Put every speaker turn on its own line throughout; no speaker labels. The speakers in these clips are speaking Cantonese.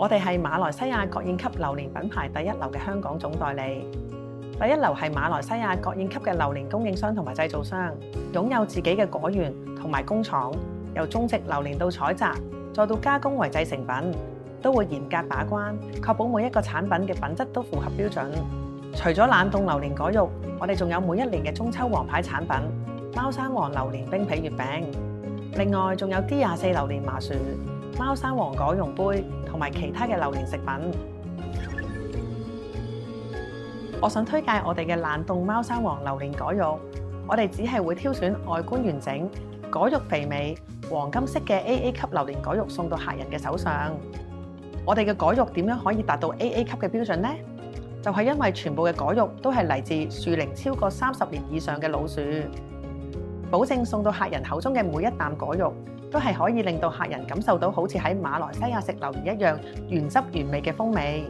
我哋係馬來西亞國宴級榴蓮品牌第一流嘅香港總代理。第一流係馬來西亞國宴級嘅榴蓮供應商同埋製造商，擁有自己嘅果園同埋工廠，由種植榴蓮到採摘，再到加工為製成品，都會嚴格把關，確保每一個產品嘅品質都符合標準。除咗冷凍榴蓮果肉，我哋仲有每一年嘅中秋王牌產品貓山王榴蓮冰皮月餅，另外仲有 D24 榴蓮麻薯、貓山王果蓉杯同埋其他嘅榴蓮食品。我想推介我哋嘅冷凍貓山王榴蓮果肉，我哋只係會挑選外觀完整、果肉肥美、黃金色嘅 AA 級榴蓮果肉送到客人嘅手上。我哋嘅果肉點樣可以達到 AA 級嘅標準呢？就係因為全部嘅果肉都係嚟自樹齡超過30年以上嘅老樹，保證送到客人口中嘅每一啖果肉都係可以令到客人感受到好似喺馬來西亞食榴蓮一樣原汁原味嘅風味。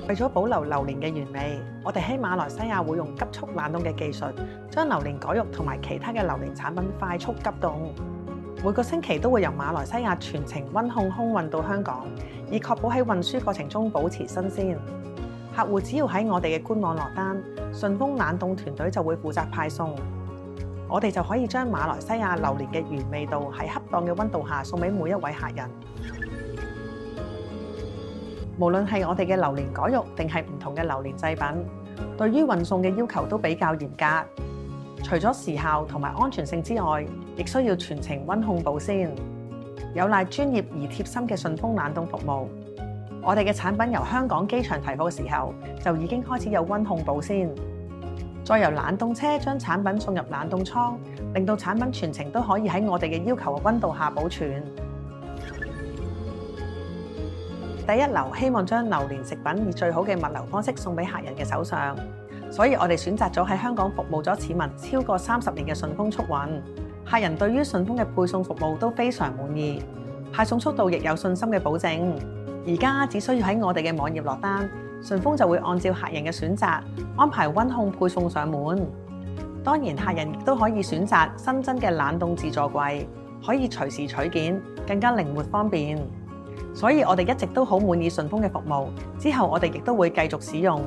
為咗保留榴蓮嘅原味，我哋喺馬來西亞會用急速冷凍嘅技術，將榴蓮果肉同埋其他嘅榴蓮產品快速急凍。每個星期都會由馬來西亞全程溫控空運到香港，以確保喺運輸過程中保持新鮮。客戶只要喺我哋嘅官網落單，順豐冷凍團隊就會負責派送。我哋就可以將馬來西亞榴蓮嘅原味道喺恰當嘅溫度下送俾每一位客人。無論係我哋嘅榴蓮果肉定係唔同嘅榴蓮製品，對於運送嘅要求都比較嚴格。除咗時效同埋安全性之外，亦需要全程溫控保鮮，有賴專業而貼心嘅順豐冷凍服務。我哋嘅產品由香港機場提貨嘅時候，就已經開始有溫控保鮮，再由冷凍車將產品送入冷凍倉，令到產品全程都可以喺我哋嘅要求嘅溫度下保存。第一流希望將榴蓮食品以最好嘅物流方式送俾客人嘅手上，所以我哋選擇咗喺香港服務咗市民超過30年嘅順豐速運。客人對於順豐嘅配送服務都非常滿意，派送速度亦有信心嘅保證。而家只需要喺我哋嘅網頁落單，順豐就會按照客人嘅選擇安排溫控配送上門。當然，客人亦都可以選擇新增嘅冷凍自助櫃，可以隨時取件，更加靈活方便。所以我哋一直都好滿意順豐嘅服務，之後我哋亦都會繼續使用。